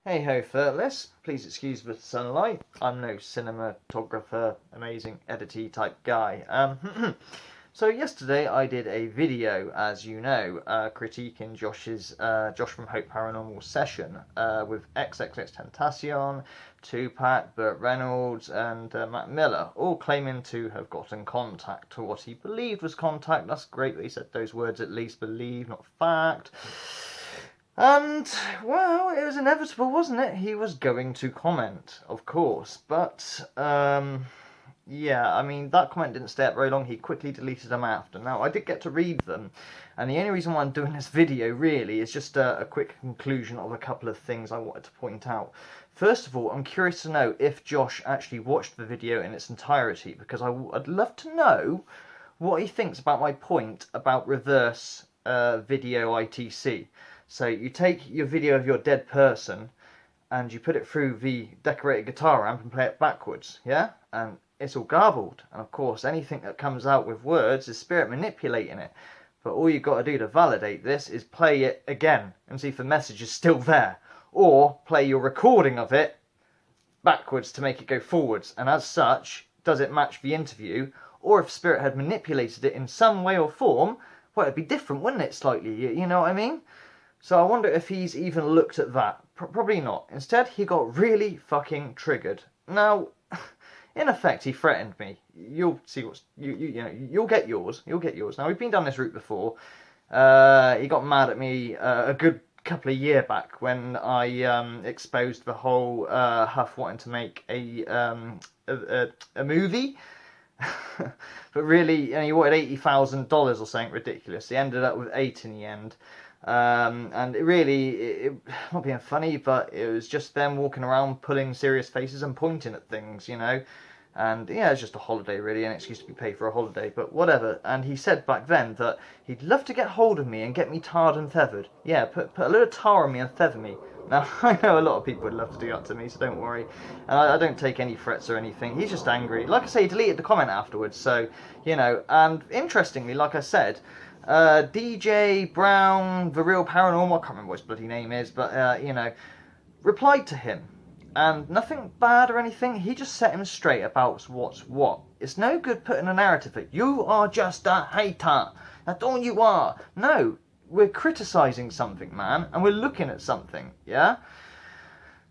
Hey ho, Furtless. Please excuse the sunlight. I'm no cinematographer, amazing edity type guy. So yesterday I did a video, as you know, critiquing Josh from Hope Paranormal session with XXX Tentacion, Tupac, Burt Reynolds, and Matt Miller, all claiming to have gotten contact, to what he believed was contact. That's great that he said those words, at least believe, not fact. And, well, it was inevitable, wasn't it? He was going to comment, of course. But, yeah, I mean, that comment didn't stay up very long. He quickly deleted them after. Now, I did get to read them. And the only reason why I'm doing this video, really, is just a quick conclusion of a couple of things I wanted to point out. First of all, I'm curious to know if Josh actually watched the video in its entirety, because I'd love to know what he thinks about my point about reverse video ITC. So you take your video of your dead person and you put it through the decorated guitar amp and play it backwards, yeah? And it's all garbled. And of course, anything that comes out with words is spirit manipulating it. But all you've got to do to validate this is play it again and see if the message is still there. Or play your recording of it backwards to make it go forwards. And as such, does it match the interview? Or if spirit had manipulated it in some way or form, well, it'd be different, wouldn't it, slightly? You know what I mean? So I wonder if he's even looked at that. Probably not. Instead, he got really fucking triggered. Now, in effect, he threatened me. You'll see what's you know. You'll get yours. You'll get yours. Now we've been down this route before. He got mad at me a good couple of years back when I exposed the whole Huff wanting to make a movie. But really, he wanted $80,000 or something ridiculous. He ended up with 8 in the end. And it not being funny, but it was just them walking around pulling serious faces and pointing at things, you know. And yeah, it's just a holiday, really, an excuse to be paid for a holiday, but whatever. And he said back then that he'd love to get hold of me and get me tarred and feathered. Yeah, put a little tar on me and feather me. Now, I know a lot of people would love to do that to me, so don't worry. And I don't take any threats or anything. He's just angry. Like I say, he deleted the comment afterwards, so, you know. And interestingly, like I said, DJ Brown, the real Paranormal, I can't remember what his bloody name is, but, you know, replied to him. And nothing bad or anything, he just set him straight about what's what. It's no good putting a narrative that you are just a hater, that's all you are. No, we're criticising something, man, and we're looking at something, yeah?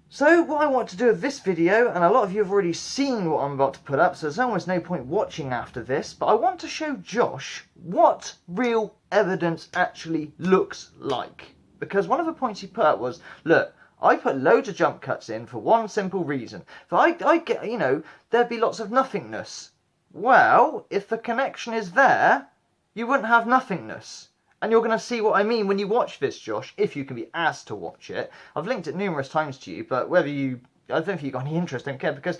So what I want to do with this video, and a lot of you have already seen what I'm about to put up, so there's almost no point watching after this, but I want to show Josh what real evidence actually looks like. Because one of the points he put up was, look, I put loads of jump cuts in for one simple reason. For I get, you know, there'd be lots of nothingness. Well, if the connection is there, you wouldn't have nothingness. And you're going to see what I mean when you watch this, Josh, if you can be asked to watch it. I've linked it numerous times to you, but I don't think you've got any interest, don't care, because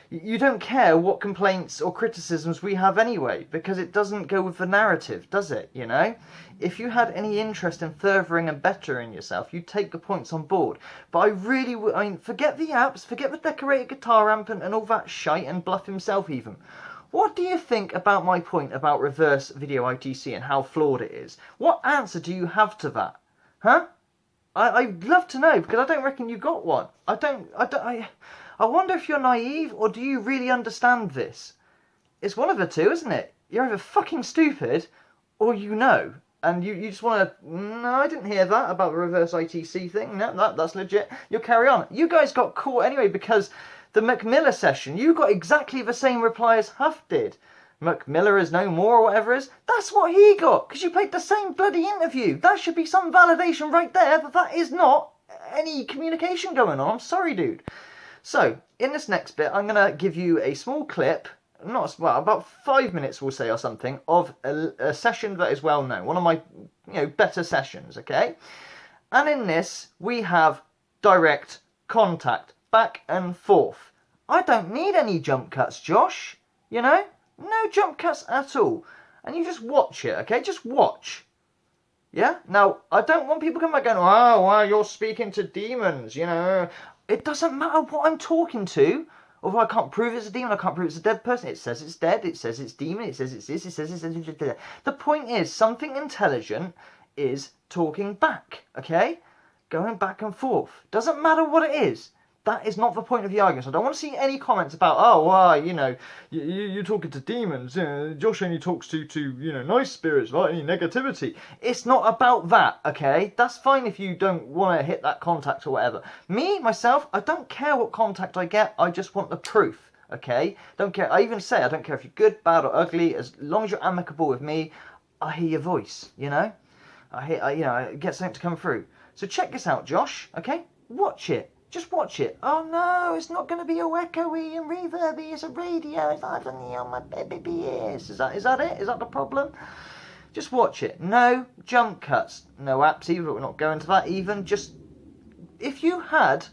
you don't care what complaints or criticisms we have anyway, because it doesn't go with the narrative, does it, you know? If you had any interest in furthering and bettering yourself, you'd take the points on board. But I mean, forget the apps, forget the decorated guitar amp and all that shite, and Bluff himself even. What do you think about my point about reverse video ITC and how flawed it is? What answer do you have to that? Huh? I'd love to know, because I don't reckon you got one. I wonder if you're naive, or do you really understand this? It's one of the two, isn't it? You're either fucking stupid, or you know. And you just want to, no, I didn't hear that about the reverse ITC thing. No, that's legit. You'll carry on. You guys got caught anyway, because the McMiller session, you got exactly the same reply as Huff did. McMiller is no more, or whatever it is. That's what he got, because you played the same bloody interview. That should be some validation right there, but that is not any communication going on. I'm sorry, dude. So, in this next bit, I'm going to give you a small clip, about 5 minutes, we'll say, or something, of a session that is well known. One of my, better sessions, okay? And in this, we have direct contact, back and forth. I don't need any jump cuts, Josh, you know? No jump cuts at all. And you just watch it, okay? Just watch. Yeah? Now, I don't want people coming back going, oh, wow, you're speaking to demons, you know. It doesn't matter what I'm talking to. Although I can't prove it's a demon, I can't prove it's a dead person. It says it's dead, it says it's demon, it says it's this, it says it's... The point is, something intelligent is talking back, okay? going back and forth. Doesn't matter what it is. That is not the point of the argument. So I don't want to see any comments about, oh, well, you know, you're talking to demons. You know, Josh only talks to you know, nice spirits, right? Any negativity. It's not about that, okay? That's fine if you don't want to hit that contact or whatever. Me, myself, I don't care what contact I get. I just want the proof, okay? Don't care. I even say I don't care if you're good, bad, or ugly. As long as you're amicable with me, I hear your voice, you know? You know, I get something to come through. So check this out, Josh, okay? Watch it. Just watch it. Oh no, it's not going to be all echoey and reverby. It's a radio. It's not on my baby ears. Is that it? Is that the problem? Just watch it. No jump cuts. No apps either. We're not going to that even. Just if you had,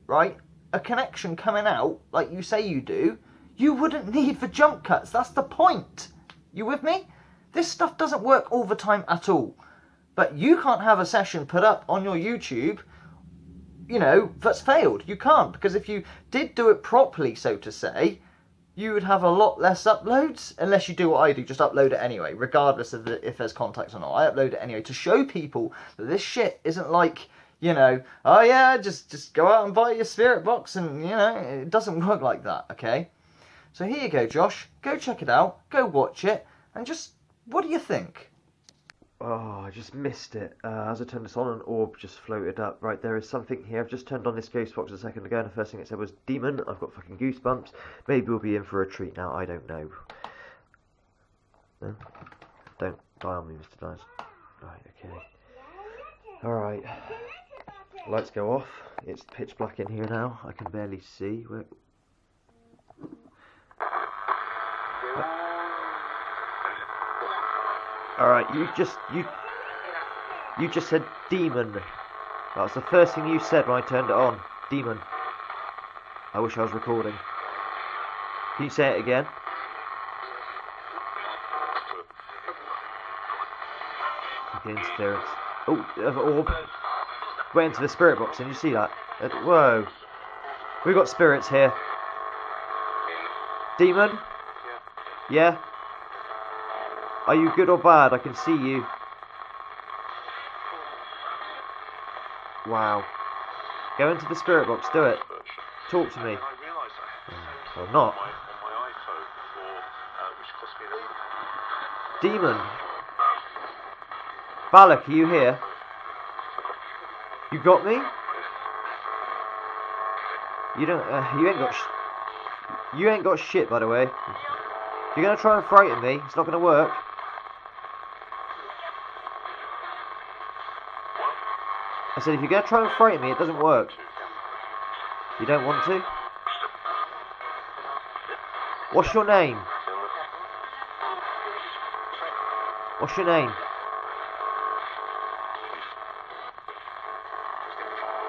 right, a connection coming out like you say you do, you wouldn't need the jump cuts. That's the point. You with me? This stuff doesn't work all the time at all. But you can't have a session put up on your YouTube, you know, that's failed. You can't, because if you did do it properly, so to say, you would have a lot less uploads, unless you do what I do, just upload it anyway, regardless of if there's contacts or not. I upload it anyway to show people that this shit isn't like, you know, oh yeah, just go out and buy your spirit box, and, you know, it doesn't work like that, okay? So here you go, Josh. Go check it out, go watch it, and just, what do you think? Oh, I just missed it. As I turned this on, an orb just floated up. Right, there is something here. I've just turned on this ghost box a second ago, and the first thing it said was demon. I've got fucking goosebumps. Maybe we'll be in for a treat now. I don't know. No? Don't die on me, Mr. Dice. Right, okay. Alright. Lights go off. It's pitch black in here now. I can barely see. Where... Alright, you just said demon. That was the first thing you said when I turned it on. Demon. I wish I was recording. Can you say it again? Okay, interference. Oh, orb. Went into the spirit box, and you see that? Whoa. We've got spirits here. Demon? Yeah? Are you good or bad? I can see you. Wow. Go into the spirit box, do it. Talk to me. Or not. Demon. Balak, are you here? You got me? You don't. You ain't got shit, by the way. If you're gonna try and frighten me, it's not gonna work. I said, if you're going to try and frighten me, it doesn't work. You don't want to? What's your name? What's your name?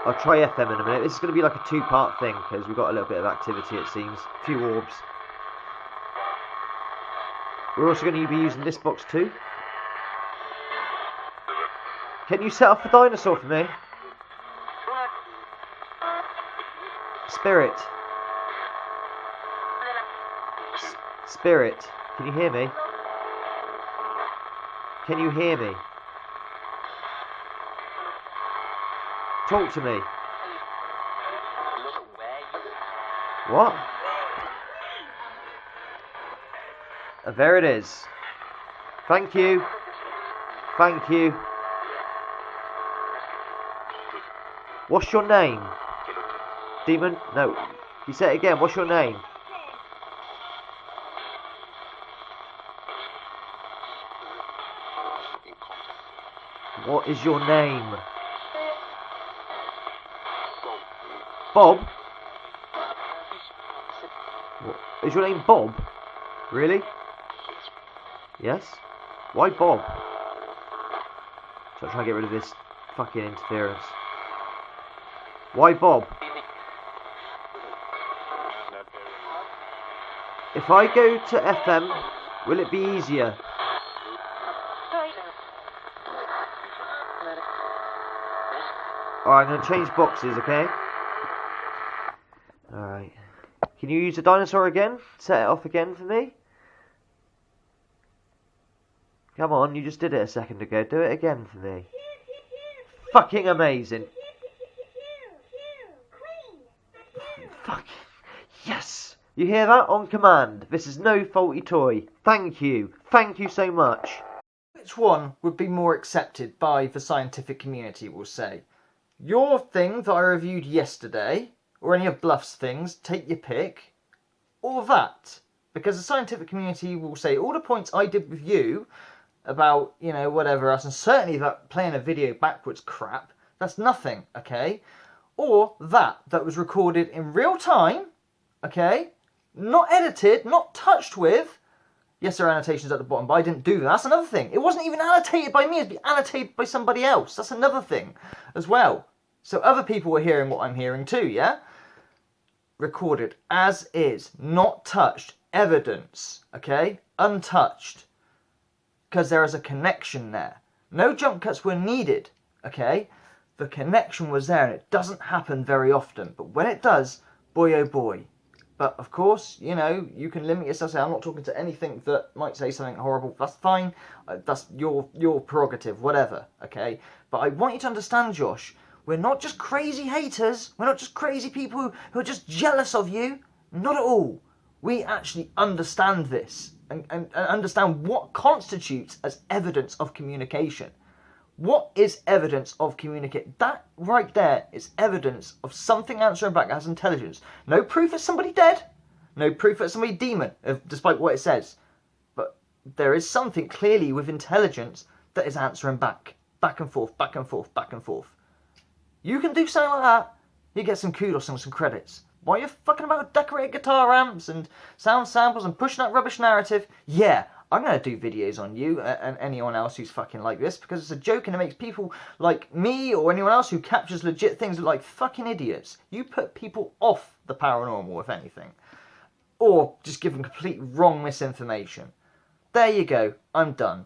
I'll try FM in a minute. This is going to be like a two-part thing, because we've got a little bit of activity, it seems. A few orbs. We're also going to be using this box too. Can you set off the dinosaur for me? Spirit. Spirit. Can you hear me? Can you hear me? Talk to me. What? There it is. Thank you. Thank you. What's your name? Demon? No. You say it again. What's your name? What is your name? Bob? What? Is your name Bob? Really? Yes? Why Bob? So I'm trying to get rid of this fucking interference. Why Bob? If I go to FM, will it be easier? Alright, I'm going to change boxes, okay? Alright. Can you use the dinosaur again? Set it off again for me? Come on, you just did it a second ago. Do it again for me. Fucking amazing. Fuck. Yes! You hear that? On command. This is no faulty toy. Thank you. Thank you so much. Which one would be more accepted by the scientific community, we'll say? Your thing that I reviewed yesterday, or any of Bluff's things, take your pick, or that? Because the scientific community will say all the points I did with you about, you know, whatever else, and certainly that playing a video backwards crap, that's nothing, okay? Or that was recorded in real time, okay? Not edited, not touched with. Yes, there are annotations at the bottom, but I didn't do that. That's another thing. It wasn't even annotated by me, it's annotated by somebody else. That's another thing as well. So other people were hearing what I'm hearing too, yeah? Recorded as is, not touched. Evidence, okay? Untouched. Because there is a connection there. No jump cuts were needed, okay? The connection was there, and it doesn't happen very often. But when it does, boy oh boy. But of course, you know, you can limit yourself. Say, I'm not talking to anything that might say something horrible. That's fine. That's your prerogative, whatever, okay? But I want you to understand, Josh, we're not just crazy haters. We're not just crazy people who are just jealous of you. Not at all. We actually understand this and understand what constitutes as evidence of communication. What is evidence of communicate? That right there is evidence of something answering back that has intelligence. No proof that somebody dead. No proof that somebody demon, despite what it says. But there is something clearly with intelligence that is answering back. Back and forth, back and forth, back and forth. You can do something like that, you get some kudos and some credits. While you're fucking about decorated guitar amps and sound samples and pushing that rubbish narrative, yeah, I'm going to do videos on you and anyone else who's fucking like this, because it's a joke and it makes people like me or anyone else who captures legit things look like fucking idiots. You put people off the paranormal, if anything. Or just give them complete wrong misinformation. There you go. I'm done.